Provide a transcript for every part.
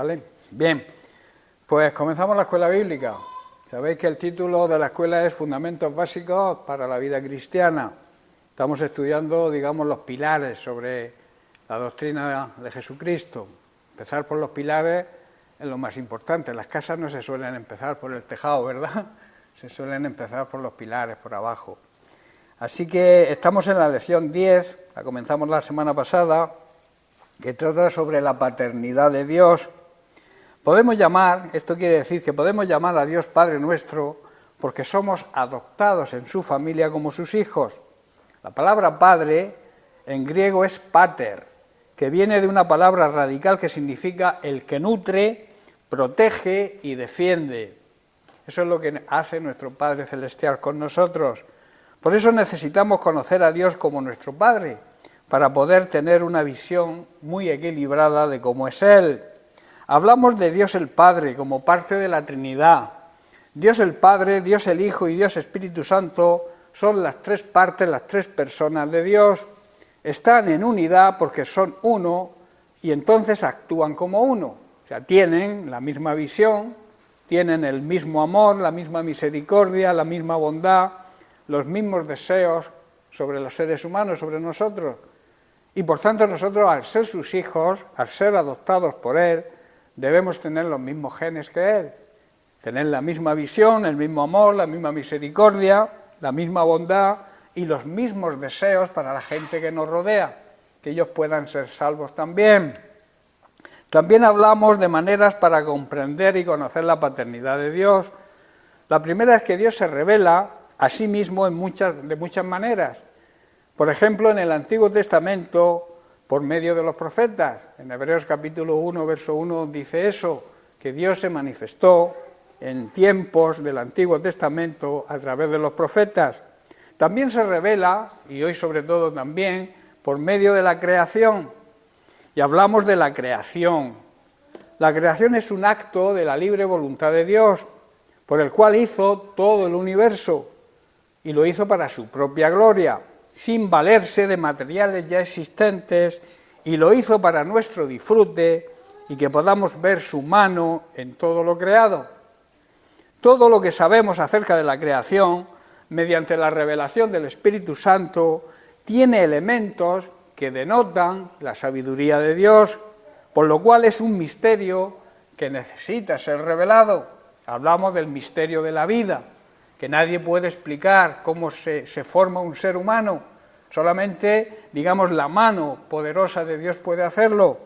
¿vale? Bien, pues comenzamos la escuela bíblica. Sabéis que el título de la escuela es Fundamentos Básicos para la Vida Cristiana. Estamos estudiando, digamos, los pilares sobre la doctrina de Jesucristo. Empezar por los pilares es lo más importante. Las casas no se suelen empezar por el tejado, ¿verdad? Se suelen empezar por los pilares, por abajo. Así que estamos en la lección 10, la comenzamos la semana pasada, que trata sobre la paternidad de Dios. Podemos llamar, esto quiere decir que podemos llamar a Dios Padre nuestro porque somos adoptados en su familia como sus hijos. La palabra padre en griego es pater, que viene de una palabra radical que significa el que nutre, protege y defiende. Eso es lo que hace nuestro Padre Celestial con nosotros. Por eso necesitamos conocer a Dios como nuestro Padre, para poder tener una visión muy equilibrada de cómo es Él. Hablamos de Dios el Padre como parte de la Trinidad. Dios el Padre, Dios el Hijo y Dios Espíritu Santo son las tres partes, las tres personas de Dios. Están en unidad porque son uno y entonces actúan como uno. O sea, tienen la misma visión, tienen el mismo amor, la misma misericordia, la misma bondad, los mismos deseos sobre los seres humanos, sobre nosotros. Y por tanto nosotros, al ser sus hijos, al ser adoptados por Él, debemos tener los mismos genes que Él, tener la misma visión, el mismo amor, la misma misericordia, la misma bondad y los mismos deseos para la gente que nos rodea, que ellos puedan ser salvos también. También hablamos de maneras para comprender y conocer la paternidad de Dios. La primera es que Dios se revela a sí mismo de muchas maneras. Por ejemplo, en el Antiguo Testamento, por medio de los profetas. En Hebreos capítulo 1, verso 1 dice eso, que Dios se manifestó en tiempos del Antiguo Testamento a través de los profetas. También se revela, y hoy sobre todo también, por medio de la creación. Y hablamos de la creación. La creación es un acto de la libre voluntad de Dios, por el cual hizo todo el universo, y lo hizo para su propia gloria, sin valerse de materiales ya existentes, y lo hizo para nuestro disfrute y que podamos ver su mano en todo lo creado. Todo lo que sabemos acerca de la creación, mediante la revelación del Espíritu Santo, tiene elementos que denotan la sabiduría de Dios, por lo cual es un misterio que necesita ser revelado. Hablamos del misterio de la vida, que nadie puede explicar cómo se forma un ser humano, solamente, digamos, la mano poderosa de Dios puede hacerlo.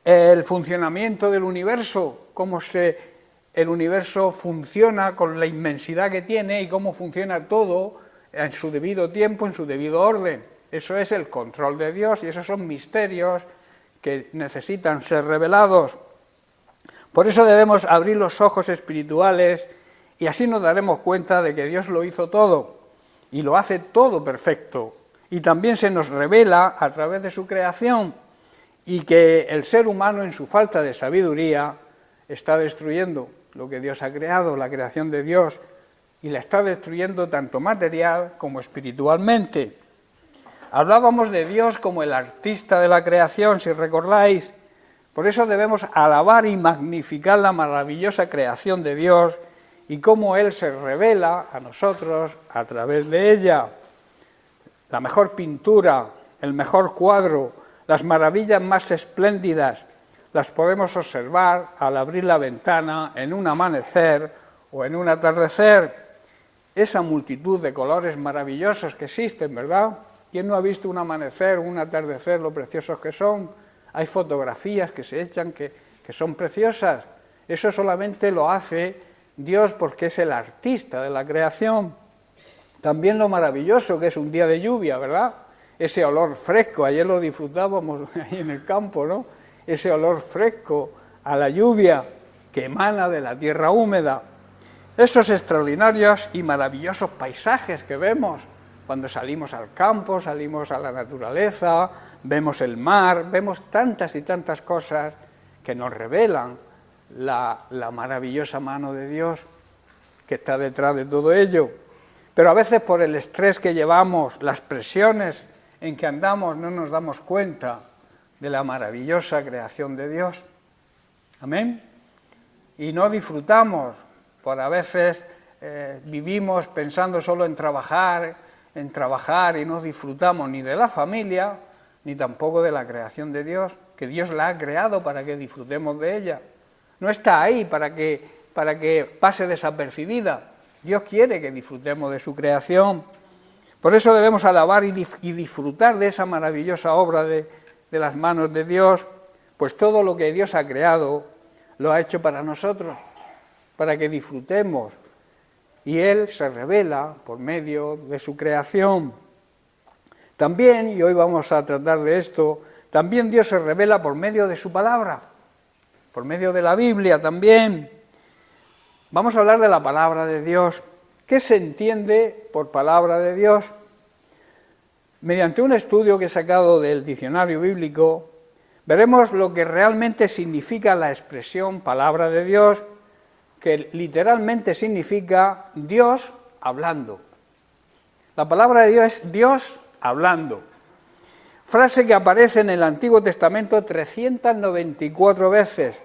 El funcionamiento del universo, cómo el universo funciona con la inmensidad que tiene y cómo funciona todo en su debido tiempo, en su debido orden. Eso es el control de Dios y esos son misterios que necesitan ser revelados. Por eso debemos abrir los ojos espirituales y así nos daremos cuenta de que Dios lo hizo todo y lo hace todo perfecto. Y también se nos revela a través de su creación y que el ser humano en su falta de sabiduría está destruyendo lo que Dios ha creado, la creación de Dios, y la está destruyendo tanto material como espiritualmente. Hablábamos de Dios como el artista de la creación, si recordáis. Por eso debemos alabar y magnificar la maravillosa creación de Dios y cómo Él se revela a nosotros a través de ella. La mejor pintura, el mejor cuadro, las maravillas más espléndidas, las podemos observar al abrir la ventana en un amanecer o en un atardecer. Esa multitud de colores maravillosos que existen, ¿verdad? ¿Quién no ha visto un amanecer o un atardecer, lo preciosos que son? Hay fotografías que se echan que son preciosas. Eso solamente lo hace Dios porque es el artista de la creación. También lo maravilloso que es un día de lluvia, ¿verdad? Ese olor fresco, ayer lo disfrutábamos ahí en el campo, ¿no? Ese olor fresco a la lluvia que emana de la tierra húmeda. Esos extraordinarios y maravillosos paisajes que vemos cuando salimos al campo, salimos a la naturaleza, vemos el mar, vemos tantas y tantas cosas que nos revelan la maravillosa mano de Dios que está detrás de todo ello. Pero a veces por el estrés que llevamos, las presiones en que andamos, no nos damos cuenta de la maravillosa creación de Dios. Amén. Y no disfrutamos, por a veces vivimos pensando solo en trabajar y no disfrutamos ni de la familia, ni tampoco de la creación de Dios, que Dios la ha creado para que disfrutemos de ella. No está ahí para que pase desapercibida. Dios quiere que disfrutemos de su creación. Por eso debemos alabar y disfrutar de esa maravillosa obra de las manos de Dios, pues todo lo que Dios ha creado lo ha hecho para nosotros, para que disfrutemos. Y Él se revela por medio de su creación. También, y hoy vamos a tratar de esto, también Dios se revela por medio de su palabra, por medio de la Biblia también. Vamos a hablar de la palabra de Dios. ¿Qué se entiende por palabra de Dios? Mediante un estudio que he sacado del diccionario bíblico, veremos lo que realmente significa la expresión palabra de Dios, que literalmente significa Dios hablando. La palabra de Dios es Dios hablando. Frase que aparece en el Antiguo Testamento 394 veces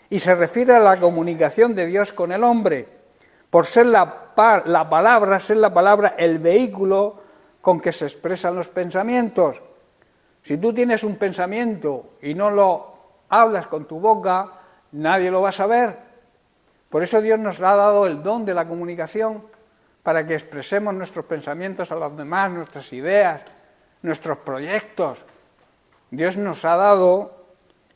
y se refiere a la comunicación de Dios con el hombre, por ser la palabra el vehículo con que se expresan los pensamientos. Si tú tienes un pensamiento y no lo hablas con tu boca, nadie lo va a saber. Por eso Dios nos ha dado el don de la comunicación, para que expresemos nuestros pensamientos a los demás, nuestras ideas, nuestros proyectos. Dios nos ha dado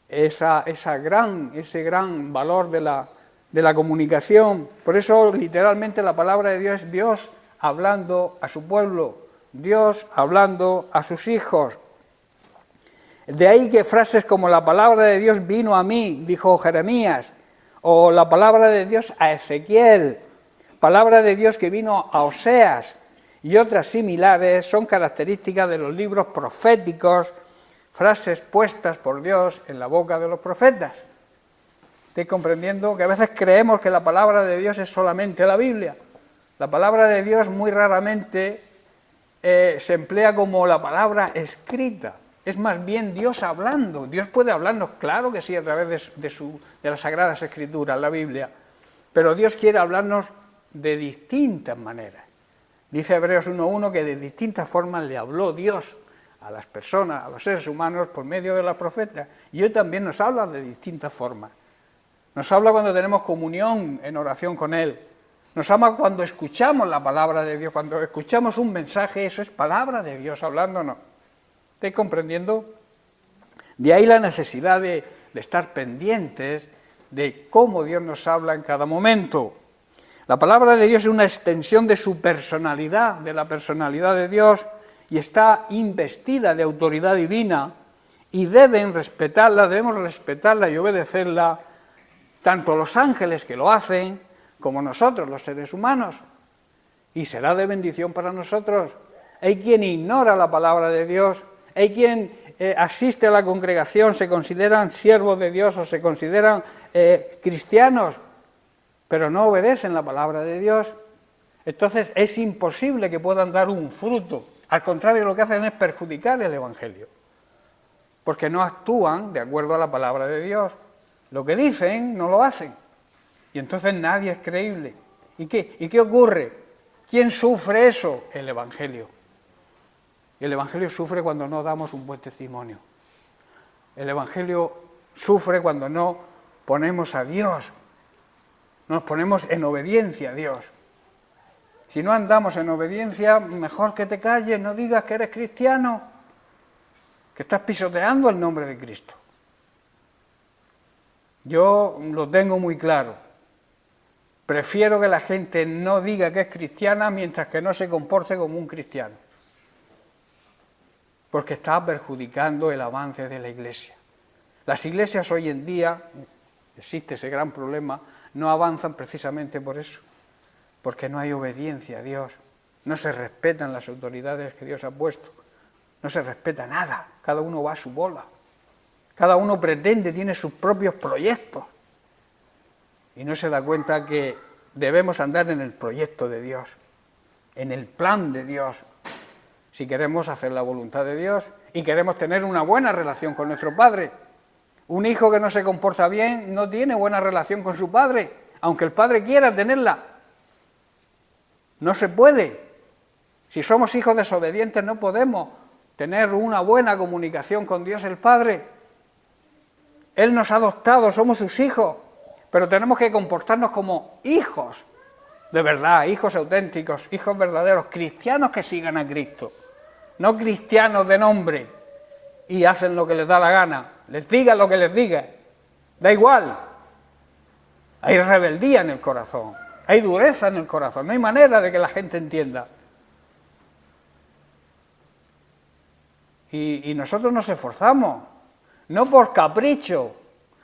ese gran valor de la comunicación. Por eso, literalmente, la palabra de Dios es Dios hablando a su pueblo, Dios hablando a sus hijos. De ahí que frases como la palabra de Dios vino a mí, dijo Jeremías, o la palabra de Dios a Ezequiel, palabra de Dios que vino a Oseas y otras similares son características de los libros proféticos, frases puestas por Dios en la boca de los profetas. ¿Estáis comprendiendo? Que a veces creemos que la palabra de Dios es solamente la Biblia. La palabra de Dios muy raramente se emplea como la palabra escrita. Es más bien Dios hablando. Dios puede hablarnos, claro que sí, a través de las Sagradas Escrituras, la Biblia. Pero Dios quiere hablarnos de distintas maneras. Dice Hebreos 1:1 que de distintas formas le habló Dios a las personas, a los seres humanos, por medio de los profetas. Y hoy también nos habla de distintas formas. Nos habla cuando tenemos comunión en oración con Él. Nos habla cuando escuchamos la palabra de Dios, cuando escuchamos un mensaje, eso es palabra de Dios hablándonos. ¿Estáis comprendiendo? De ahí la necesidad de estar pendientes de cómo Dios nos habla en cada momento. La palabra de Dios es una extensión de su personalidad, de la personalidad de Dios, y está investida de autoridad divina, y debemos respetarla y obedecerla, tanto los ángeles que lo hacen, como nosotros, los seres humanos. Y será de bendición para nosotros. Hay quien ignora la palabra de Dios, hay quien asiste a la congregación, se consideran siervos de Dios o se consideran cristianos, pero no obedecen la palabra de Dios. Entonces es imposible que puedan dar un fruto. Al contrario, lo que hacen es perjudicar el Evangelio, porque no actúan de acuerdo a la palabra de Dios. Lo que dicen no lo hacen, y entonces nadie es creíble. ¿Y qué ocurre? ¿Quién sufre eso? El Evangelio. El Evangelio sufre cuando no damos un buen testimonio. El Evangelio sufre cuando no ponemos a Dios, nos ponemos en obediencia a Dios. Si no andamos en obediencia, mejor que te calles, no digas que eres cristiano, que estás pisoteando el nombre de Cristo. Yo lo tengo muy claro. Prefiero que la gente no diga que es cristiana mientras que no se comporte como un cristiano, porque está perjudicando el avance de la Iglesia. Las iglesias hoy en día, existe ese gran problema, no avanzan precisamente por eso, porque no hay obediencia a Dios, no se respetan las autoridades que Dios ha puesto, no se respeta nada, cada uno va a su bola, cada uno tiene sus propios proyectos y no se da cuenta que debemos andar en el proyecto de Dios, en el plan de Dios, si queremos hacer la voluntad de Dios y queremos tener una buena relación con nuestro Padre. Un hijo que no se comporta bien no tiene buena relación con su padre, aunque el padre quiera tenerla. No se puede. Si somos hijos desobedientes no podemos tener una buena comunicación con Dios el Padre. Él nos ha adoptado, somos sus hijos, pero tenemos que comportarnos como hijos de verdad, hijos auténticos, hijos verdaderos, cristianos que sigan a Cristo, no cristianos de nombre y hacen lo que les da la gana, les diga lo que les diga, da igual. Hay rebeldía en el corazón, hay dureza en el corazón, no hay manera de que la gente entienda. Y nosotros nos esforzamos, no por capricho,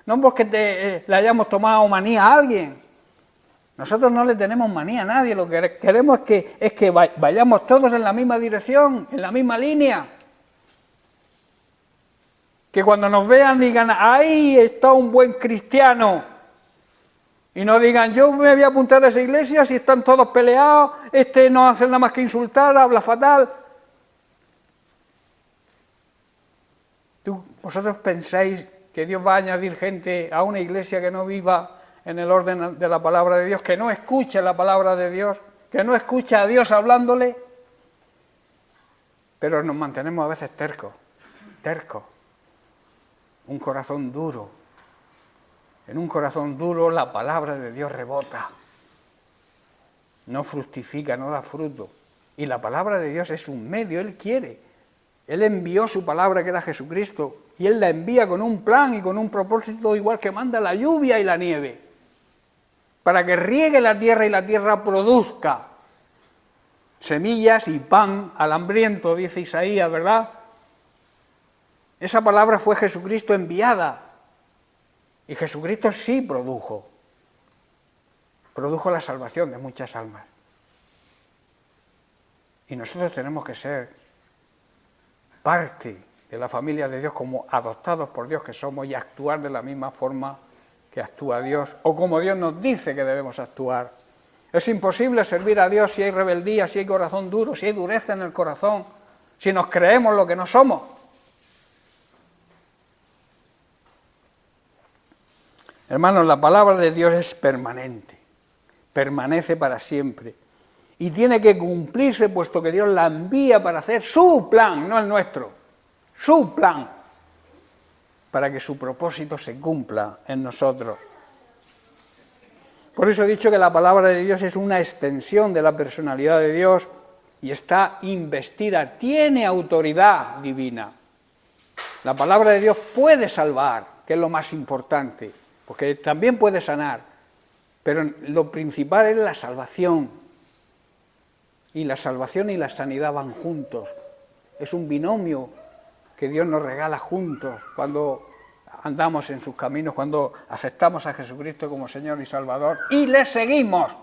no porque le hayamos tomado manía a alguien. Nosotros no le tenemos manía a nadie, lo que queremos es que vayamos todos en la misma dirección, en la misma línea. Que cuando nos vean digan, ahí está un buen cristiano. Y no digan, yo me voy a apuntar a esa iglesia si están todos peleados, este no hace nada más que insultar, habla fatal. ¿Vosotros pensáis que Dios va a añadir gente a una iglesia que no viva en el orden de la palabra de Dios, que no escuche la palabra de Dios, que no escuche a Dios hablándole? Pero nos mantenemos a veces tercos, un corazón duro. En un corazón duro la palabra de Dios rebota, no fructifica, no da fruto. Y la palabra de Dios es un medio, Él quiere. Él envió su palabra, que era Jesucristo, y Él la envía con un plan y con un propósito, igual que manda la lluvia y la nieve, para que riegue la tierra y la tierra produzca semillas y pan al hambriento, dice Isaías, ¿verdad? Esa palabra fue Jesucristo enviada, y Jesucristo sí produjo la salvación de muchas almas. Y nosotros tenemos que ser parte de la familia de Dios como adoptados por Dios que somos y actuar de la misma forma que actúa Dios o como Dios nos dice que debemos actuar. Es imposible servir a Dios si hay rebeldía, si hay corazón duro, si hay dureza en el corazón, si nos creemos lo que no somos. Hermanos, la palabra de Dios es permanente, permanece para siempre. Y tiene que cumplirse, puesto que Dios la envía para hacer su plan, no el nuestro, su plan, para que su propósito se cumpla en nosotros. Por eso he dicho que la palabra de Dios es una extensión de la personalidad de Dios y está investida, tiene autoridad divina. La palabra de Dios puede salvar, que es lo más importante, porque también puede sanar, pero lo principal es la salvación. Y la salvación y la sanidad van juntos. Es un binomio que Dios nos regala juntos cuando andamos en sus caminos, cuando aceptamos a Jesucristo como Señor y Salvador y le seguimos.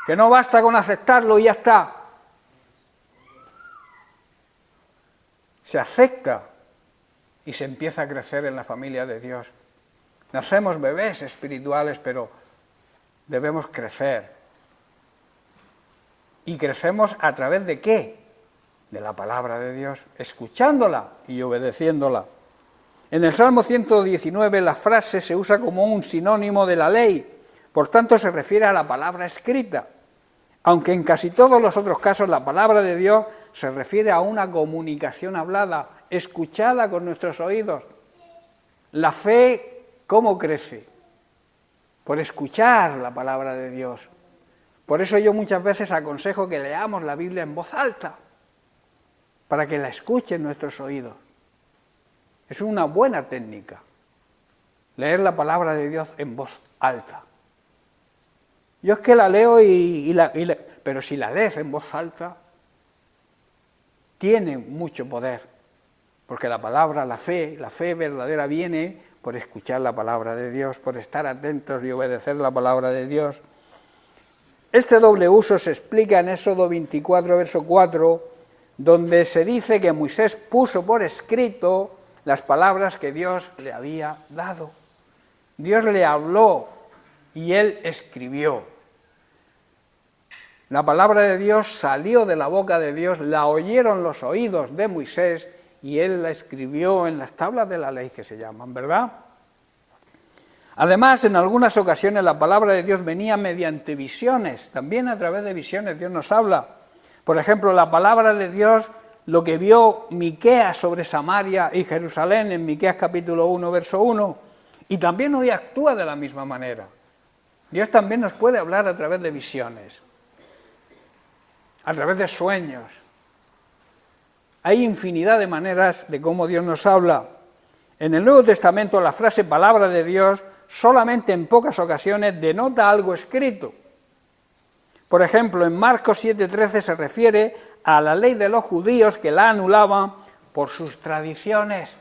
Que no basta con aceptarlo y ya está. Se acepta y se empieza a crecer en la familia de Dios. Nacemos bebés espirituales, pero debemos crecer. ¿Y crecemos a través de qué? De la palabra de Dios, escuchándola y obedeciéndola. En el Salmo 119 la frase se usa como un sinónimo de la ley, por tanto se refiere a la palabra escrita, aunque en casi todos los otros casos la palabra de Dios se refiere a una comunicación hablada, escuchada con nuestros oídos. La fe, ¿cómo crece? Por escuchar la palabra de Dios. Por eso yo muchas veces aconsejo que leamos la Biblia en voz alta, para que la escuchen nuestros oídos. Es una buena técnica, leer la palabra de Dios en voz alta. Yo es que la leo pero si la lees en voz alta, tiene mucho poder, porque la palabra, la fe verdadera viene por escuchar la palabra de Dios, por estar atentos y obedecer la palabra de Dios. Este doble uso se explica en Éxodo 24, verso 4, donde se dice que Moisés puso por escrito las palabras que Dios le había dado. Dios le habló y él escribió. La palabra de Dios salió de la boca de Dios, la oyeron los oídos de Moisés y Él la escribió en las tablas de la ley que se llaman, ¿verdad? Además, en algunas ocasiones la palabra de Dios venía mediante visiones, también a través de visiones Dios nos habla. Por ejemplo, la palabra de Dios, lo que vio Miqueas sobre Samaria y Jerusalén en Miqueas capítulo 1, verso 1, y también hoy actúa de la misma manera. Dios también nos puede hablar a través de visiones, a través de sueños. Hay infinidad de maneras de cómo Dios nos habla. En el Nuevo Testamento la frase palabra de Dios solamente en pocas ocasiones denota algo escrito. Por ejemplo, en Marcos 7:13 se refiere a la ley de los judíos que la anulaban por sus tradiciones.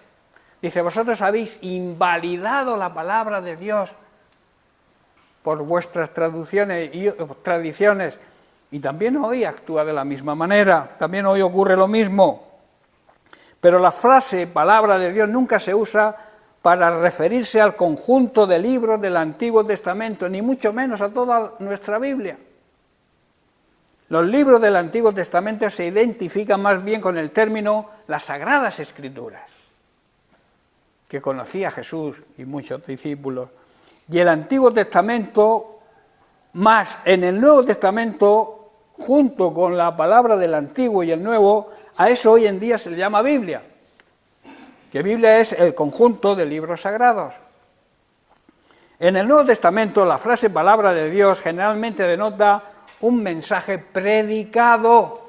Dice, vosotros habéis invalidado la palabra de Dios por vuestras tradiciones. Y también hoy actúa de la misma manera, también hoy ocurre lo mismo. Pero la frase palabra de Dios nunca se usa para referirse al conjunto de libros del Antiguo Testamento, ni mucho menos a toda nuestra Biblia. Los libros del Antiguo Testamento se identifican más bien con el término las Sagradas Escrituras, que conocía Jesús y muchos discípulos. Y el Antiguo Testamento, más en el Nuevo Testamento, junto con la palabra del Antiguo y el Nuevo, a eso hoy en día se le llama Biblia, que Biblia es el conjunto de libros sagrados. En el Nuevo Testamento la frase palabra de Dios generalmente denota un mensaje predicado,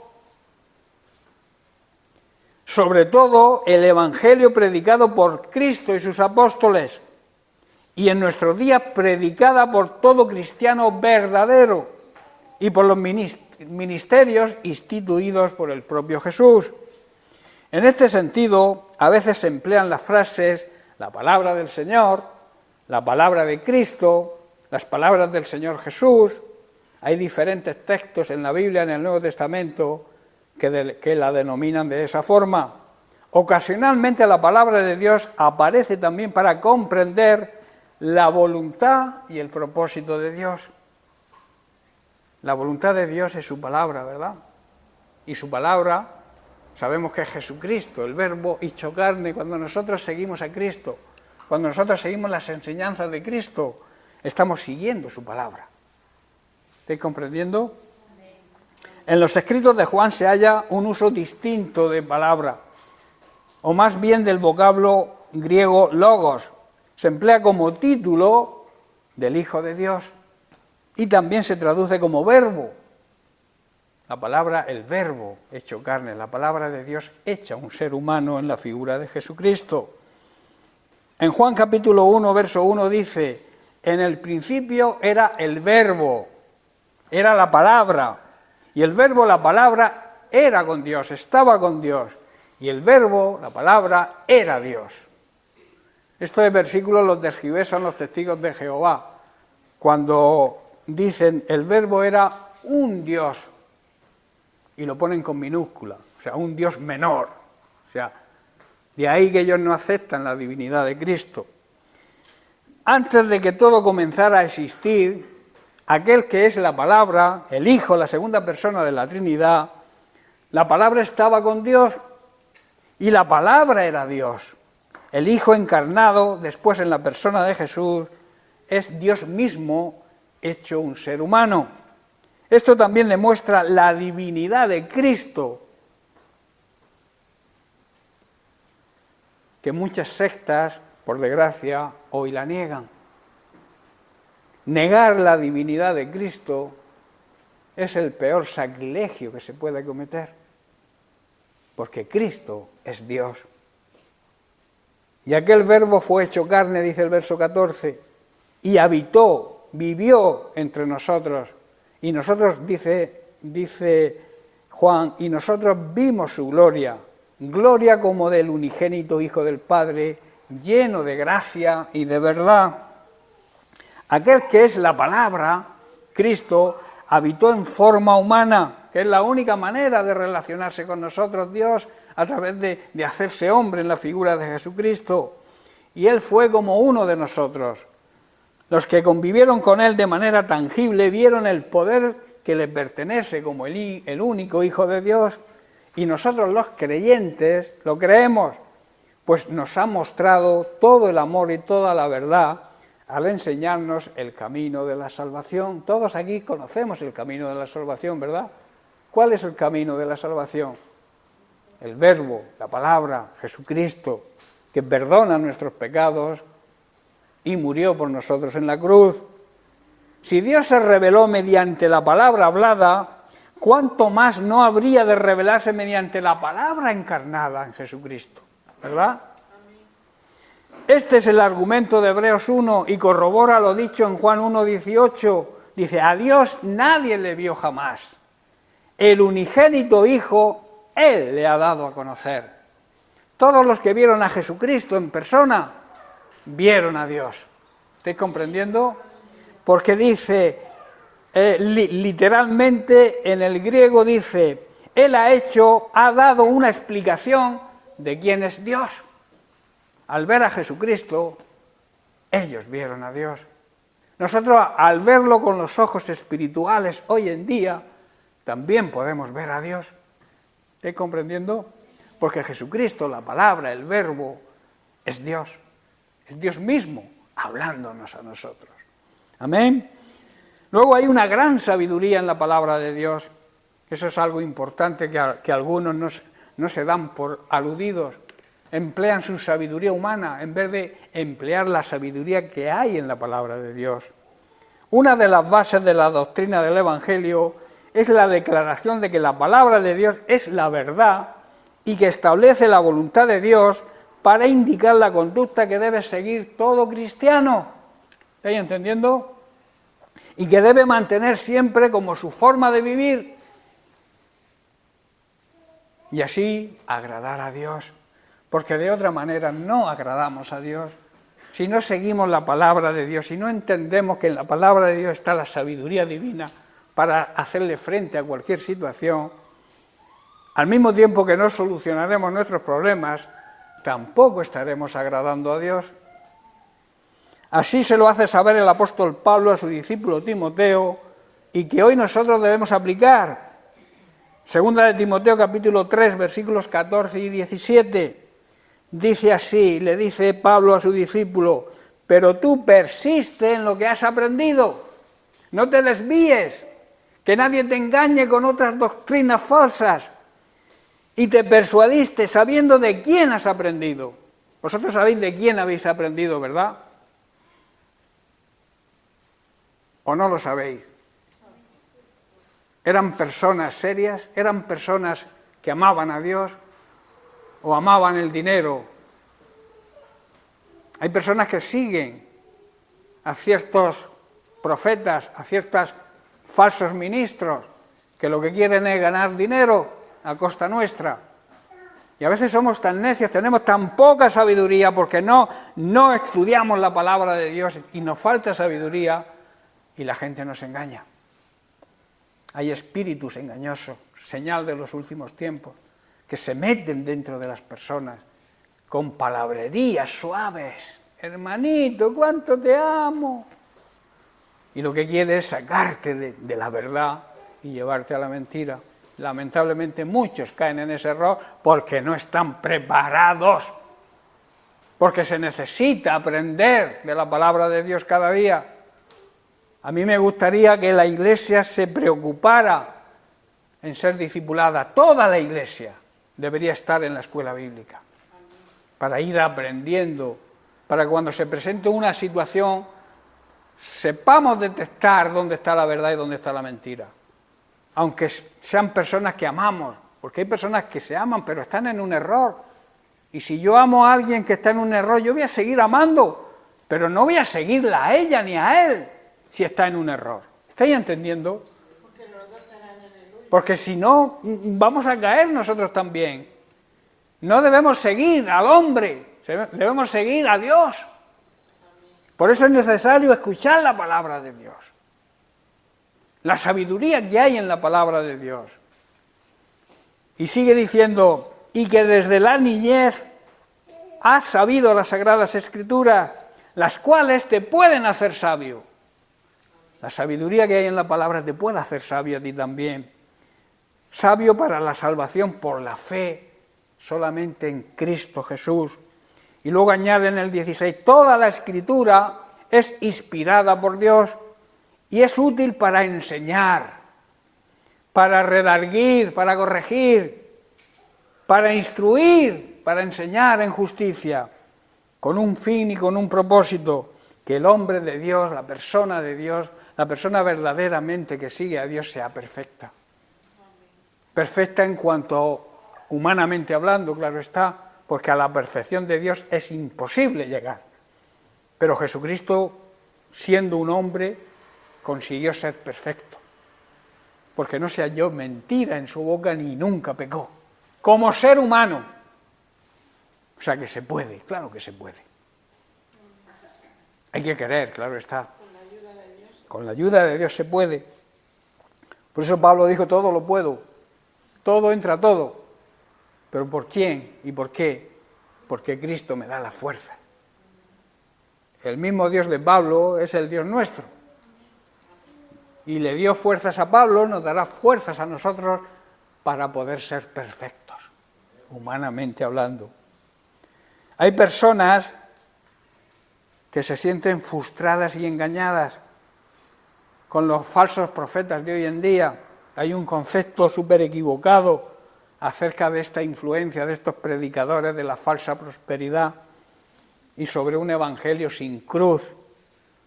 sobre todo el Evangelio predicado por Cristo y sus apóstoles, y en nuestros días predicada por todo cristiano verdadero y por los ministerios instituidos por el propio Jesús. En este sentido, a veces se emplean las frases la palabra del Señor, la palabra de Cristo, las palabras del Señor Jesús. Hay diferentes textos en la Biblia, en el Nuevo Testamento, que la denominan de esa forma. Ocasionalmente la palabra de Dios aparece también para comprender la voluntad y el propósito de Dios. La voluntad de Dios es su palabra, ¿verdad? Y su palabra, sabemos que es Jesucristo, el Verbo hecho carne. Cuando nosotros seguimos a Cristo, cuando nosotros seguimos las enseñanzas de Cristo, estamos siguiendo su palabra. ¿Estáis comprendiendo? En los escritos de Juan se halla un uso distinto de palabra, o más bien del vocablo griego logos. Se emplea como título del Hijo de Dios y también se traduce como verbo. La palabra, el verbo hecho carne, la palabra de Dios hecha un ser humano en la figura de Jesucristo. En Juan capítulo 1, verso 1 dice, en el principio era el verbo, era la palabra, y el verbo, la palabra, era con Dios, estaba con Dios, y el verbo, la palabra, era Dios. Estos versículos los tergiversan los testigos de Jehová, cuando dicen el verbo era un Dios, y lo ponen con minúscula, o sea, un Dios menor. O sea, de ahí que ellos no aceptan la divinidad de Cristo. Antes de que todo comenzara a existir, aquel que es la palabra, el Hijo, la segunda persona de la Trinidad, la palabra estaba con Dios y la palabra era Dios. El Hijo encarnado, después en la persona de Jesús, es Dios mismo hecho un ser humano. Esto también demuestra la divinidad de Cristo, que muchas sectas, por desgracia, hoy la niegan. Negar la divinidad de Cristo es el peor sacrilegio que se puede cometer, porque Cristo es Dios. Y aquel verbo fue hecho carne, dice el verso 14, y habitó, vivió entre nosotros. Y nosotros, dice Juan, y nosotros vimos su gloria, gloria como del unigénito Hijo del Padre, lleno de gracia y de verdad. Aquel que es la palabra, Cristo, habitó en forma humana, que es la única manera de relacionarse con nosotros, Dios, a través de hacerse hombre en la figura de Jesucristo. Y Él fue como uno de nosotros. Los que convivieron con Él de manera tangible vieron el poder que le pertenece como el único Hijo de Dios y nosotros los creyentes lo creemos, pues nos ha mostrado todo el amor y toda la verdad al enseñarnos el camino de la salvación. Todos aquí conocemos el camino de la salvación, ¿verdad? ¿Cuál es el camino de la salvación? El Verbo, la palabra, Jesucristo, que perdona nuestros pecados y murió por nosotros en la cruz. Si Dios se reveló mediante la palabra hablada, ¿cuánto más no habría de revelarse mediante la palabra encarnada en Jesucristo? ¿Verdad? Este es el argumento de Hebreos 1 y corrobora lo dicho en Juan 1:18. Dice, a Dios nadie le vio jamás. El unigénito Hijo, Él le ha dado a conocer. Todos los que vieron a Jesucristo en persona, vieron a Dios. ¿Estáis comprendiendo? Porque dice, literalmente en el griego dice, Él ha dado una explicación de quién es Dios. Al ver a Jesucristo, ellos vieron a Dios. Nosotros, al verlo con los ojos espirituales hoy en día, también podemos ver a Dios. ¿Estáis comprendiendo? Porque Jesucristo, la palabra, el Verbo, es Dios mismo hablándonos a nosotros. Amén. Luego hay una gran sabiduría en la palabra de Dios. Eso es algo importante que algunos no se dan por aludidos. Emplean su sabiduría humana en vez de emplear la sabiduría que hay en la palabra de Dios. Una de las bases de la doctrina del Evangelio es la declaración de que la palabra de Dios es la verdad y que establece la voluntad de Dios para indicar la conducta que debe seguir todo cristiano. ¿Estáis entendiendo? Y que debe mantener siempre como su forma de vivir y así agradar a Dios. Porque de otra manera no agradamos a Dios. Si no seguimos la palabra de Dios, si no entendemos que en la palabra de Dios está la sabiduría divina para hacerle frente a cualquier situación, al mismo tiempo que no solucionaremos nuestros problemas, tampoco estaremos agradando a Dios. Así se lo hace saber el apóstol Pablo a su discípulo Timoteo y que hoy nosotros debemos aplicar. Segunda de Timoteo capítulo 3, versículos 14 y 17. Dice así, le dice Pablo a su discípulo, pero tú persiste en lo que has aprendido, no te desvíes, que nadie te engañe con otras doctrinas falsas, y te persuadiste sabiendo de quién has aprendido. Vosotros sabéis de quién habéis aprendido, ¿verdad? ¿O no lo sabéis? ¿Eran personas serias? ¿Eran personas que amaban a Dios? ¿O amaban el dinero? Hay personas que siguen a ciertos profetas, a ciertos falsos ministros, que lo que quieren es ganar dinero a costa nuestra. Y a veces somos tan necios, tenemos tan poca sabiduría porque no estudiamos la palabra de Dios y nos falta sabiduría y la gente nos engaña. Hay espíritus engañosos, señal de los últimos tiempos, que se meten dentro de las personas con palabrerías suaves. Hermanito, cuánto te amo. Y lo que quiere es sacarte de la verdad y llevarte a la mentira. Lamentablemente muchos caen en ese error porque no están preparados, porque se necesita aprender de la palabra de Dios cada día. A mí me gustaría que la Iglesia se preocupara en ser discipulada. Toda la Iglesia debería estar en la escuela bíblica para ir aprendiendo, para que cuando se presente una situación sepamos detectar dónde está la verdad y dónde está la mentira. Aunque sean personas que amamos, porque hay personas que se aman pero están en un error. Y si yo amo a alguien que está en un error, yo voy a seguir amando, pero no voy a seguirla a ella ni a él si está en un error. ¿Estáis entendiendo? Porque si no, vamos a caer nosotros también. No debemos seguir al hombre, debemos seguir a Dios. Por eso es necesario escuchar la palabra de Dios. La sabiduría que hay en la palabra de Dios. Y sigue diciendo, y que desde la niñez has sabido las Sagradas Escrituras, las cuales te pueden hacer sabio. La sabiduría que hay en la palabra te puede hacer sabio a ti también. sabio para la salvación por la fe solamente en Cristo Jesús. Y luego añade en el 16, toda la Escritura es inspirada por Dios y es útil para enseñar, para redarguir, para corregir, para instruir, para enseñar en justicia, con un fin y con un propósito, que el hombre de Dios, la persona de Dios, la persona verdaderamente que sigue a Dios sea perfecta. Perfecta en cuanto humanamente hablando, claro está, porque a la perfección de Dios es imposible llegar. Pero Jesucristo, siendo un hombre, consiguió ser perfecto, porque no se halló mentira en su boca ni nunca pecó, como ser humano. O sea que se puede, claro que se puede. Hay que querer, claro está. Con la ayuda de Dios se puede. Por eso Pablo dijo, todo lo puedo, todo entra todo. ¿Pero por quién y por qué? Porque Cristo me da la fuerza. El mismo Dios de Pablo es el Dios nuestro. Y le dio fuerzas a Pablo, nos dará fuerzas a nosotros para poder ser perfectos, humanamente hablando. Hay personas que se sienten frustradas y engañadas con los falsos profetas de hoy en día. Hay un concepto súper equivocado acerca de esta influencia de estos predicadores de la falsa prosperidad y sobre un evangelio sin cruz,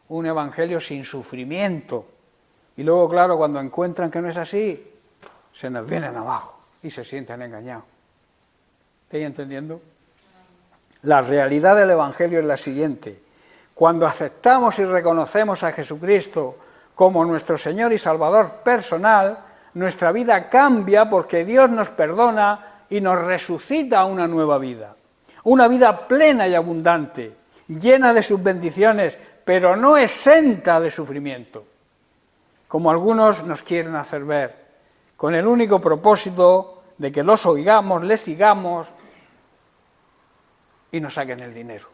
un evangelio sin sufrimiento. Y luego, claro, cuando encuentran que no es así, se nos vienen abajo y se sienten engañados. ¿Estáis entendiendo? La realidad del evangelio es la siguiente. Cuando aceptamos y reconocemos a Jesucristo como nuestro Señor y Salvador personal, nuestra vida cambia porque Dios nos perdona y nos resucita a una nueva vida. Una vida plena y abundante, llena de sus bendiciones, pero no exenta de sufrimiento, como algunos nos quieren hacer ver, con el único propósito de que los oigamos, les sigamos y nos saquen el dinero,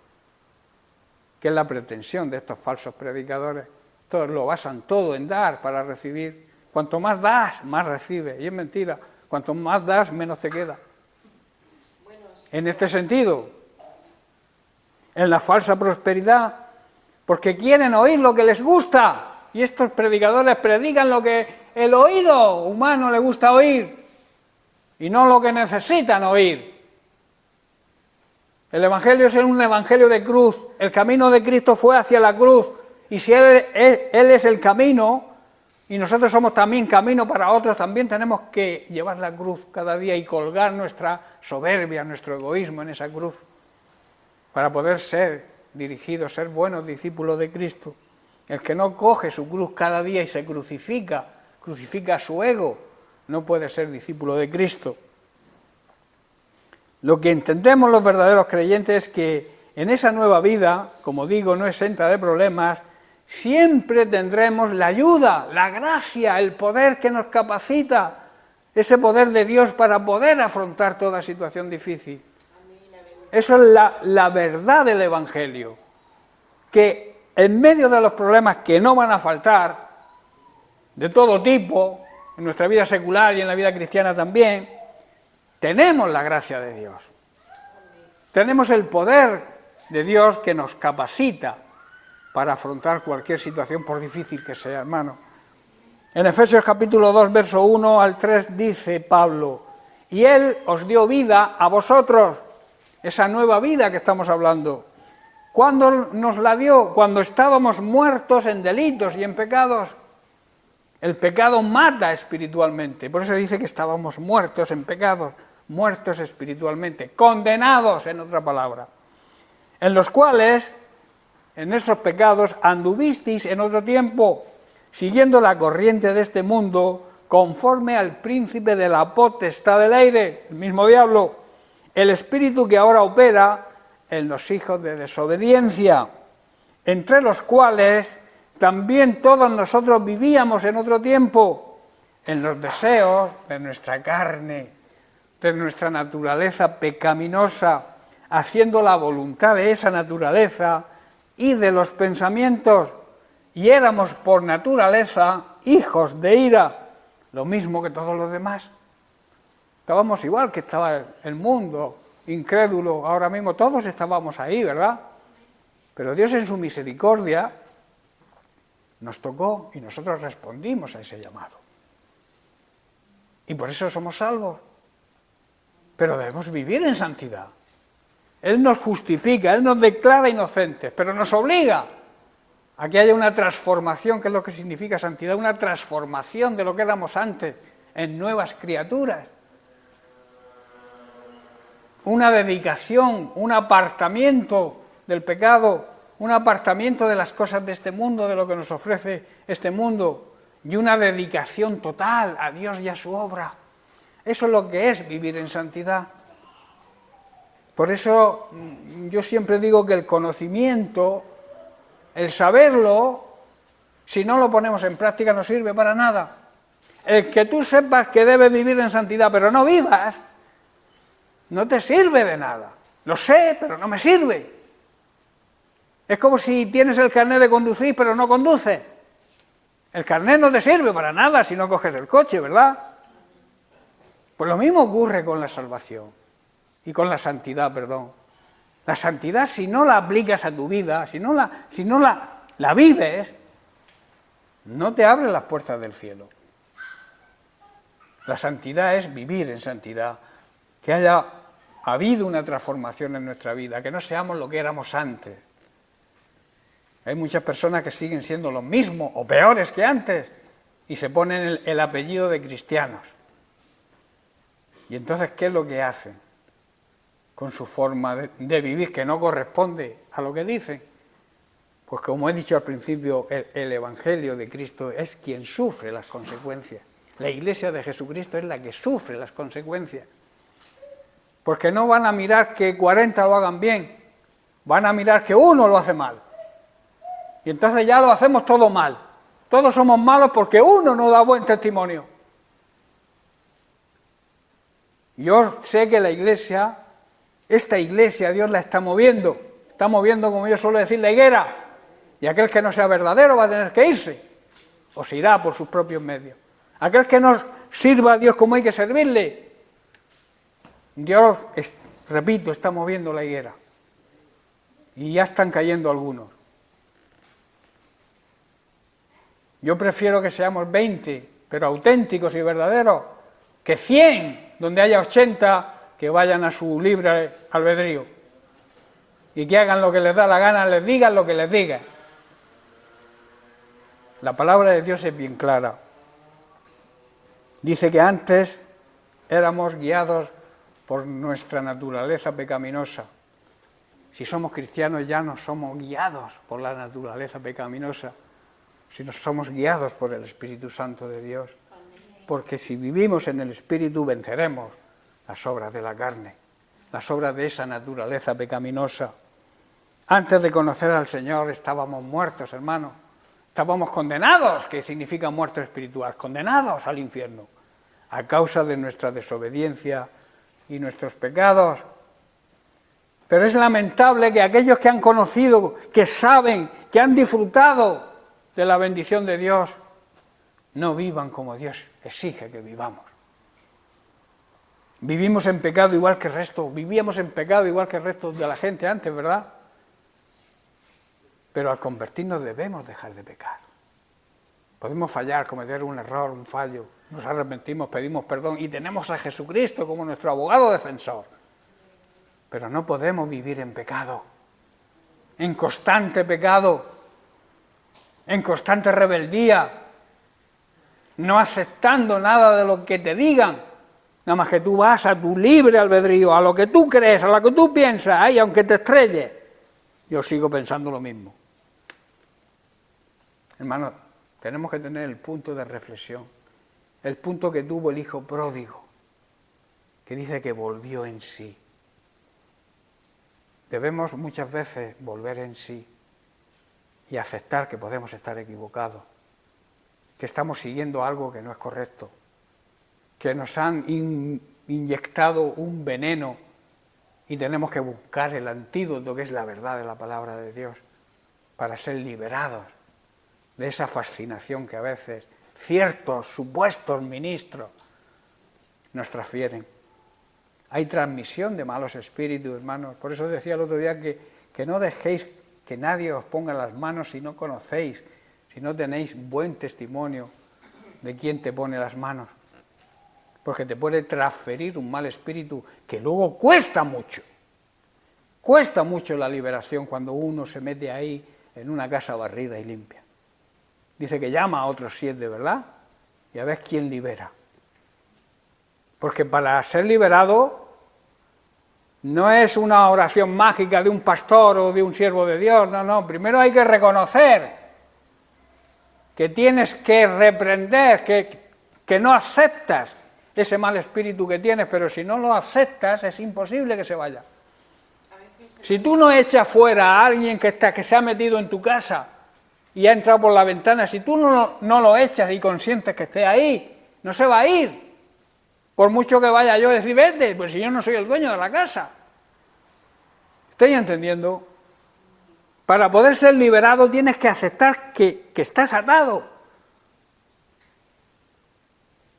que es la pretensión de estos falsos predicadores. Todos lo basan todo en dar para recibir. Cuanto más das, más recibes. Y es mentira. Cuanto más das, menos te queda. En este sentido, en la falsa prosperidad, porque quieren oír lo que les gusta. Y estos predicadores predican lo que el oído humano le gusta oír y no lo que necesitan oír. El evangelio es un evangelio de cruz. El camino de Cristo fue hacia la cruz. Y si Él es el camino, y nosotros somos también camino para otros, también tenemos que llevar la cruz cada día y colgar nuestra soberbia, nuestro egoísmo en esa cruz, para poder ser dirigidos, ser buenos discípulos de Cristo. El que no coge su cruz cada día y se crucifica su ego, no puede ser discípulo de Cristo. Lo que entendemos los verdaderos creyentes es que en esa nueva vida, como digo, no exenta de problemas, siempre tendremos la ayuda, la gracia, el poder que nos capacita, ese poder de Dios para poder afrontar toda situación difícil. Eso es la verdad del Evangelio, que en medio de los problemas que no van a faltar, de todo tipo, en nuestra vida secular y en la vida cristiana también, tenemos la gracia de Dios. Tenemos el poder de Dios que nos capacita para afrontar cualquier situación, por difícil que sea, hermano. En Efesios capítulo 2, verso 1 al 3, dice Pablo, y Él os dio vida a vosotros, esa nueva vida que estamos hablando. ¿Cuándo nos la dio? Cuando estábamos muertos en delitos y en pecados. El pecado mata espiritualmente, por eso dice que estábamos muertos en pecados, muertos espiritualmente, condenados, en otra palabra, en los cuales, en esos pecados, anduvisteis en otro tiempo, siguiendo la corriente de este mundo, conforme al príncipe de la potestad del aire, el mismo diablo, el espíritu que ahora opera en los hijos de desobediencia, entre los cuales también todos nosotros vivíamos en otro tiempo, en los deseos de nuestra carne, de nuestra naturaleza pecaminosa, haciendo la voluntad de esa naturaleza y de los pensamientos, y éramos por naturaleza hijos de ira, lo mismo que todos los demás. Estábamos igual que estaba el mundo, incrédulo, ahora mismo todos estábamos ahí, ¿verdad? Pero Dios en su misericordia nos tocó y nosotros respondimos a ese llamado. Y por eso somos salvos. Pero debemos vivir en santidad. Él nos justifica, Él nos declara inocentes, pero nos obliga a que haya una transformación, que es lo que significa santidad, una transformación de lo que éramos antes en nuevas criaturas. Una dedicación, un apartamiento del pecado, un apartamiento de las cosas de este mundo, de lo que nos ofrece este mundo, y una dedicación total a Dios y a su obra. Eso es lo que es vivir en santidad. Por eso yo siempre digo que el conocimiento, el saberlo, si no lo ponemos en práctica no sirve para nada. El que tú sepas que debes vivir en santidad, pero no vivas, no te sirve de nada. Lo sé, pero no me sirve. Es como si tienes el carnet de conducir, pero no conduces. El carnet no te sirve para nada si no coges el coche, ¿verdad? Pues lo mismo ocurre con la salvación y con la santidad, perdón. La santidad, si no la aplicas a tu vida, si no la vives, no te abre las puertas del cielo. La santidad es vivir en santidad, que haya habido una transformación en nuestra vida, que no seamos lo que éramos antes. Hay muchas personas que siguen siendo los mismos o peores que antes y se ponen el apellido de cristianos. Y entonces, ¿qué es lo que hacen con su forma de vivir que no corresponde a lo que dicen? Pues como he dicho al principio, el Evangelio de Cristo es quien sufre las consecuencias. La Iglesia de Jesucristo es la que sufre las consecuencias. Porque no van a mirar que 40 lo hagan bien, van a mirar que uno lo hace mal. Y entonces ya lo hacemos todo mal. Todos somos malos porque uno no da buen testimonio. Yo sé que la Iglesia, esta Iglesia, Dios la está moviendo, como yo suelo decir, la higuera. Y aquel que no sea verdadero va a tener que irse, o se irá por sus propios medios. Aquel que no sirva a Dios como hay que servirle, Dios, repito, está moviendo la higuera. Y ya están cayendo algunos. Yo prefiero que seamos 20, pero auténticos y verdaderos, que 100, donde haya 80 que vayan a su libre albedrío. Y que hagan lo que les da la gana, les digan lo que les digan. La palabra de Dios es bien clara. Dice que antes éramos guiados por nuestra naturaleza pecaminosa. Si somos cristianos ya no somos guiados por la naturaleza pecaminosa, sino somos guiados por el Espíritu Santo de Dios. Porque si vivimos en el Espíritu venceremos las obras de la carne, las obras de esa naturaleza pecaminosa. Antes de conocer al Señor estábamos muertos, hermanos. Estábamos condenados, que significa muerto espiritual, condenados al infierno, a causa de nuestra desobediencia y nuestros pecados. Pero es lamentable que aquellos que han conocido, que saben, que han disfrutado de la bendición de Dios, no vivan como Dios exige que vivamos. Vivimos en pecado igual que el resto, vivíamos en pecado igual que el resto de la gente antes, ¿verdad? Pero al convertirnos debemos dejar de pecar. Podemos fallar, cometer un error, un fallo, nos arrepentimos, pedimos perdón y tenemos a Jesucristo como nuestro abogado defensor. Pero no podemos vivir en pecado, en constante pecado, en constante rebeldía, no aceptando nada de lo que te digan, nada más que tú vas a tu libre albedrío, a lo que tú crees, a lo que tú piensas, ay, aunque te estrelles, yo sigo pensando lo mismo. Hermano, tenemos que tener el punto de reflexión, el punto que tuvo el hijo pródigo, que dice que volvió en sí. Debemos muchas veces volver en sí y aceptar que podemos estar equivocados, que estamos siguiendo algo que no es correcto, que nos han inyectado un veneno y tenemos que buscar el antídoto, que es la verdad de la palabra de Dios, para ser liberados de esa fascinación que a veces ciertos supuestos ministros nos transfieren. Hay transmisión de malos espíritus, hermanos. Por eso decía el otro día que no dejéis que nadie os ponga las manos si no conocéis, si no tenéis buen testimonio de quién te pone las manos. Porque te puede transferir un mal espíritu que luego cuesta mucho. Cuesta mucho la liberación cuando uno se mete ahí en una casa barrida y limpia. Dice que llama a otros 7, ¿verdad? Y a ver quién libera. Porque para ser liberado no es una oración mágica de un pastor o de un siervo de Dios, no. Primero hay que reconocer que tienes que reprender, que no aceptas ese mal espíritu que tienes, pero si no lo aceptas es imposible que se vaya. Si tú no echas fuera a alguien que se ha metido en tu casa y ha entrado por la ventana, si tú no lo echas y consientes que esté ahí, no se va a ir. Por mucho que vaya yo a decir, vete, pues si yo no soy el dueño de la casa. ¿Estáis entendiendo? Para poder ser liberado tienes que aceptar que estás atado.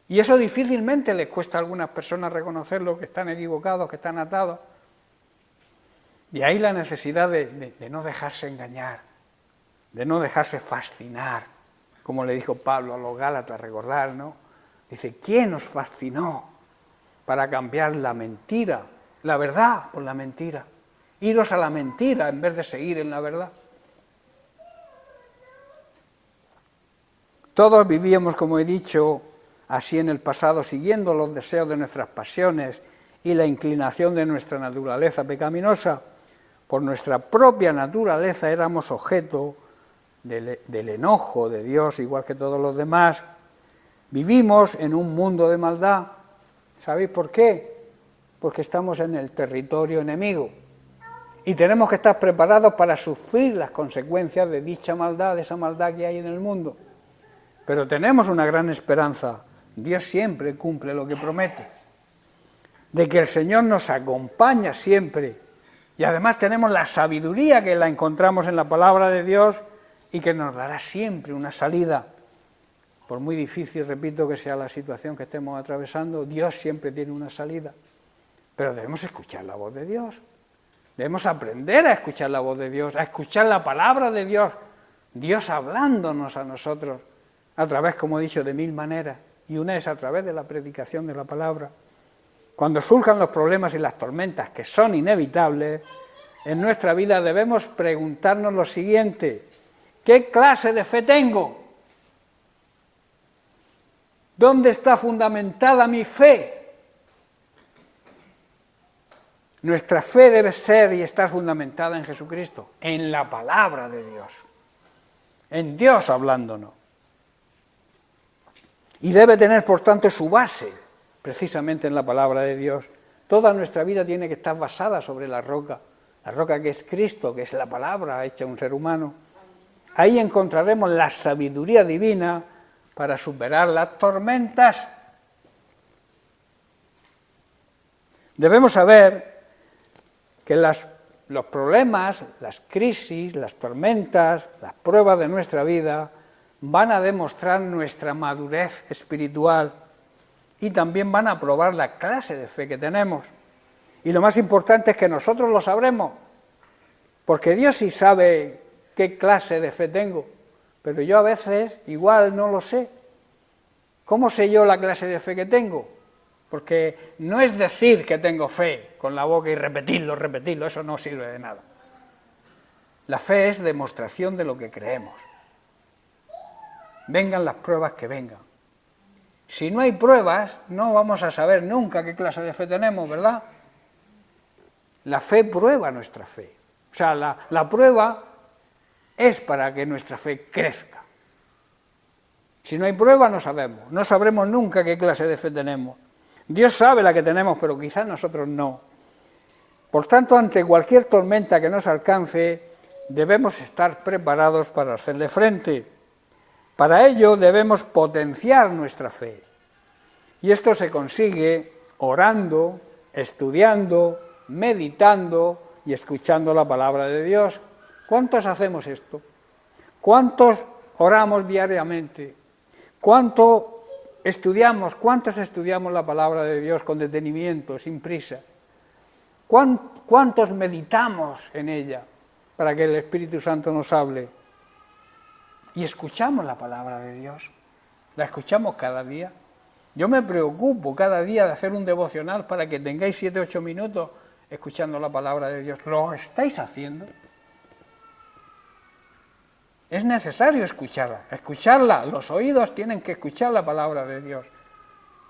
Y eso difícilmente les cuesta a algunas personas reconocerlo, que están equivocados, que están atados. Y ahí la necesidad de no dejarse engañar, de no dejarse fascinar, como le dijo Pablo a los Gálatas, recordar, ¿no? Dice, ¿quién os fascinó para cambiar la mentira, la verdad por la mentira? Iros a la mentira en vez de seguir en la verdad. Todos vivíamos, como he dicho, así en el pasado, siguiendo los deseos de nuestras pasiones y la inclinación de nuestra naturaleza pecaminosa. Por nuestra propia naturaleza éramos objeto del enojo de Dios, igual que todos los demás. Vivimos en un mundo de maldad. ¿Sabéis por qué? Porque estamos en el territorio enemigo. Y tenemos que estar preparados para sufrir las consecuencias de dicha maldad, de esa maldad que hay en el mundo. Pero tenemos una gran esperanza. Dios siempre cumple lo que promete. De que el Señor nos acompaña siempre. Y además tenemos la sabiduría que la encontramos en la palabra de Dios y que nos dará siempre una salida. Por muy difícil, repito, que sea la situación que estemos atravesando, Dios siempre tiene una salida. Pero debemos escuchar la voz de Dios. Debemos aprender a escuchar la voz de Dios, a escuchar la palabra de Dios. Dios hablándonos a nosotros a través, como he dicho, de 1000 maneras. Y una es a través de la predicación de la palabra. Cuando surjan los problemas y las tormentas, que son inevitables, en nuestra vida debemos preguntarnos lo siguiente: ¿qué clase de fe tengo? ¿Dónde está fundamentada mi fe? Nuestra fe debe ser y estar fundamentada en Jesucristo, en la palabra de Dios, en Dios hablándonos. Y debe tener, por tanto, su base precisamente en la palabra de Dios. Toda nuestra vida tiene que estar basada sobre la roca que es Cristo, que es la palabra hecha un ser humano. Ahí encontraremos la sabiduría divina para superar las tormentas. Debemos saber que los problemas, las crisis, las tormentas, las pruebas de nuestra vida van a demostrar nuestra madurez espiritual y también van a probar la clase de fe que tenemos. Y lo más importante es que nosotros lo sabremos, porque Dios sí sabe qué clase de fe tengo, pero yo a veces igual no lo sé. ¿Cómo sé yo la clase de fe que tengo? Porque no es decir que tengo fe con la boca y repetirlo, eso no sirve de nada. La fe es demostración de lo que creemos. Vengan las pruebas que vengan. Si no hay pruebas, no vamos a saber nunca qué clase de fe tenemos, ¿verdad? La fe prueba nuestra fe. O sea, la prueba es para que nuestra fe crezca. Si no hay prueba, no sabremos nunca qué clase de fe tenemos. Dios sabe la que tenemos, pero quizás nosotros no. Por tanto, ante cualquier tormenta que nos alcance, debemos estar preparados para hacerle frente. Para ello debemos potenciar nuestra fe. Y esto se consigue orando, estudiando, meditando y escuchando la palabra de Dios. ¿Cuántos hacemos esto? ¿Cuántos oramos diariamente? ¿Cuánto estudiamos, ¿cuántos estudiamos la palabra de Dios con detenimiento, sin prisa? ¿Cuántos meditamos en ella para que el Espíritu Santo nos hable? Y escuchamos la palabra de Dios, la escuchamos cada día. Yo me preocupo cada día de hacer un devocional para que tengáis 7 o 8 minutos escuchando la palabra de Dios. ¿Lo estáis haciendo? Es necesario escucharla. Los oídos tienen que escuchar la palabra de Dios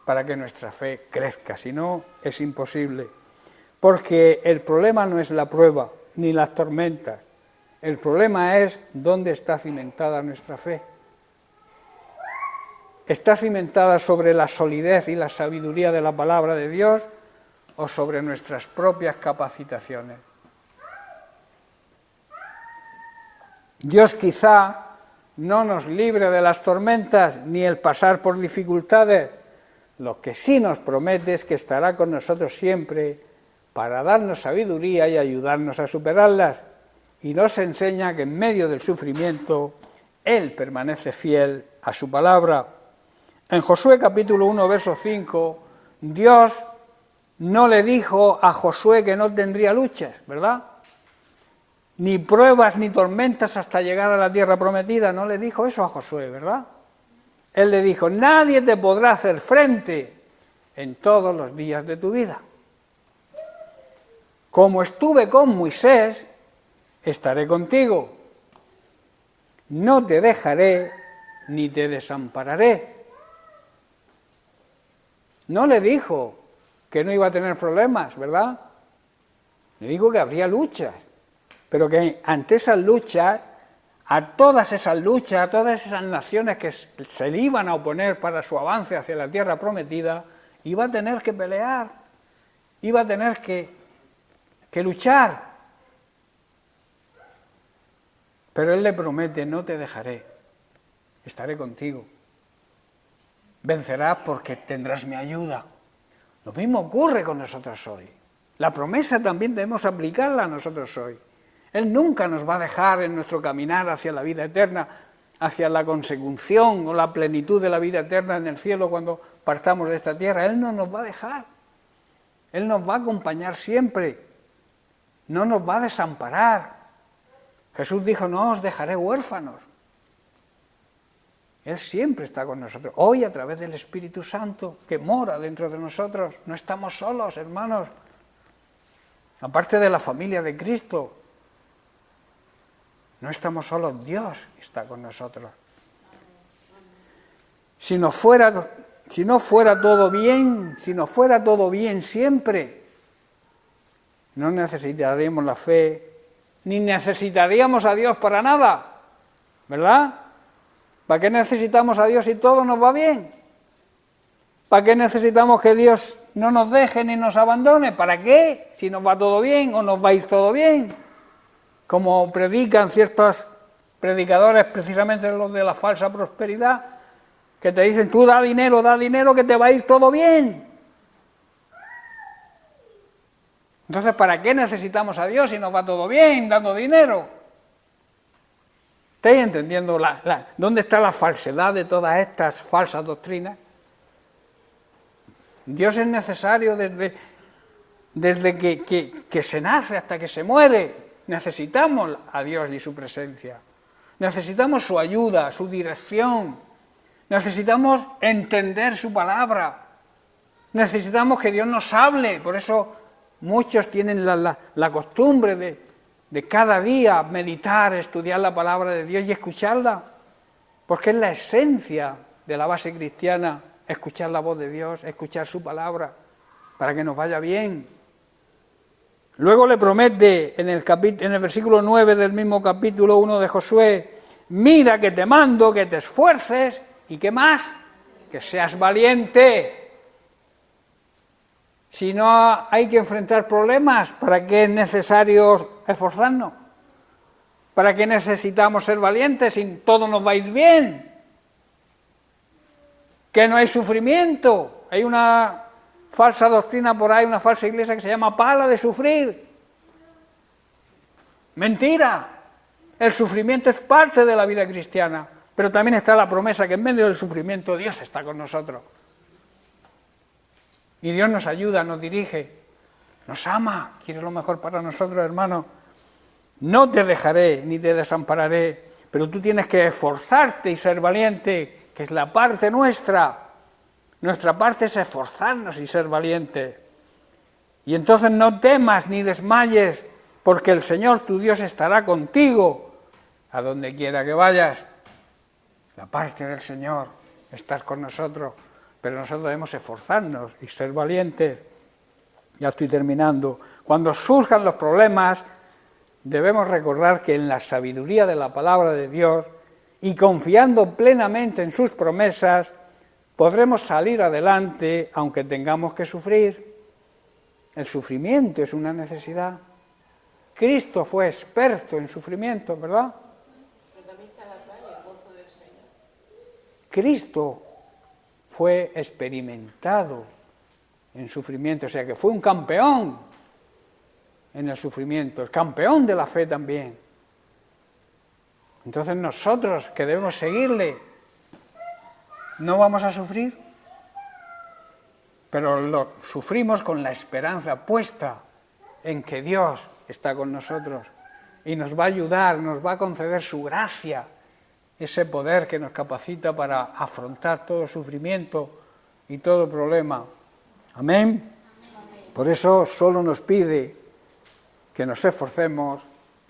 para que nuestra fe crezca, si no es imposible. Porque el problema no es la prueba ni las tormentas, el problema es dónde está cimentada nuestra fe. ¿Está cimentada sobre la solidez y la sabiduría de la palabra de Dios o sobre nuestras propias capacitaciones? Dios quizá no nos libre de las tormentas ni el pasar por dificultades. Lo que sí nos promete es que estará con nosotros siempre para darnos sabiduría y ayudarnos a superarlas. Y nos enseña que en medio del sufrimiento Él permanece fiel a su palabra. En Josué capítulo 1, verso 5, Dios no le dijo a Josué que no tendría luchas, ¿verdad? Ni pruebas ni tormentas hasta llegar a la tierra prometida, no le dijo eso a Josué, ¿verdad? Él le dijo, nadie te podrá hacer frente en todos los días de tu vida. Como estuve con Moisés, estaré contigo. No te dejaré ni te desampararé. No le dijo que no iba a tener problemas, ¿verdad? Le dijo que habría luchas, pero que ante esas luchas, a todas esas luchas, a todas esas naciones que se le iban a oponer para su avance hacia la tierra prometida, iba a tener que pelear, iba a tener que luchar. Pero Él le promete, no te dejaré, estaré contigo. Vencerás porque tendrás mi ayuda. Lo mismo ocurre con nosotros hoy. La promesa también debemos aplicarla a nosotros hoy. Él nunca nos va a dejar en nuestro caminar hacia la vida eterna, hacia la consecución o la plenitud de la vida eterna en el cielo cuando partamos de esta tierra. Él no nos va a dejar. Él nos va a acompañar siempre. No nos va a desamparar. Jesús dijo, no os dejaré huérfanos. Él siempre está con nosotros. Hoy a través del Espíritu Santo que mora dentro de nosotros. No estamos solos, hermanos. Aparte de la familia de Cristo, no estamos solos, Dios está con nosotros. Si no fuera todo bien siempre, no necesitaríamos la fe, ni necesitaríamos a Dios para nada, ¿verdad? ¿Para qué necesitamos a Dios si todo nos va bien? ¿Para qué necesitamos que Dios no nos deje ni nos abandone? ¿Para qué? Si nos va todo bien o nos va a ir todo bien. Como predican ciertos predicadores, precisamente los de la falsa prosperidad, que te dicen, tú da dinero que te va a ir todo bien. Entonces, ¿para qué necesitamos a Dios si nos va todo bien dando dinero? ¿Estáis entendiendo dónde está la falsedad de todas estas falsas doctrinas? Dios es necesario desde que se nace hasta que se muere. Necesitamos a Dios y su presencia. Necesitamos su ayuda, su dirección. Necesitamos entender su palabra. Necesitamos que Dios nos hable. Por eso muchos tienen la costumbre de cada día meditar, estudiar la palabra de Dios y escucharla, porque es la esencia de la base cristiana, escuchar la voz de Dios, escuchar su palabra, para que nos vaya bien. Luego le promete en el versículo 9 del mismo capítulo 1 de Josué, mira que te mando, que te esfuerces, ¿y qué más? Que seas valiente. Si no hay que enfrentar problemas, ¿para qué es necesario esforzarnos? ¿Para qué necesitamos ser valientes si todo nos va a ir bien? Que no hay sufrimiento. Hay una falsa doctrina por ahí, una falsa iglesia que se llama pala de sufrir. Mentira. El sufrimiento es parte de la vida cristiana. Pero también está la promesa que en medio del sufrimiento Dios está con nosotros. Y Dios nos ayuda, nos dirige, nos ama, quiere lo mejor para nosotros, hermano. No te dejaré ni te desampararé, pero tú tienes que esforzarte y ser valiente, que es la parte nuestra. Nuestra parte es esforzarnos y ser valientes. Y entonces no temas ni desmayes, porque el Señor tu Dios estará contigo a donde quiera que vayas. La parte del Señor, estar con nosotros, pero nosotros debemos esforzarnos y ser valientes. Ya estoy terminando. Cuando surjan los problemas, debemos recordar que en la sabiduría de la palabra de Dios y confiando plenamente en sus promesas, podremos salir adelante aunque tengamos que sufrir. El sufrimiento es una necesidad. Cristo fue experto en sufrimiento, ¿verdad? Cristo fue experimentado en sufrimiento, o sea que fue un campeón en el sufrimiento, el campeón de la fe también. Entonces nosotros que debemos seguirle, ¿no vamos a sufrir? Pero lo sufrimos con la esperanza puesta en que Dios está con nosotros y nos va a ayudar, nos va a conceder su gracia, ese poder que nos capacita para afrontar todo sufrimiento y todo problema. Amén. Por eso solo nos pide que nos esforcemos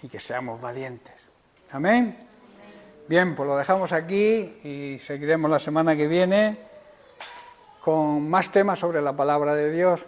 y que seamos valientes. Amén. Bien, pues lo dejamos aquí y seguiremos la semana que viene con más temas sobre la palabra de Dios.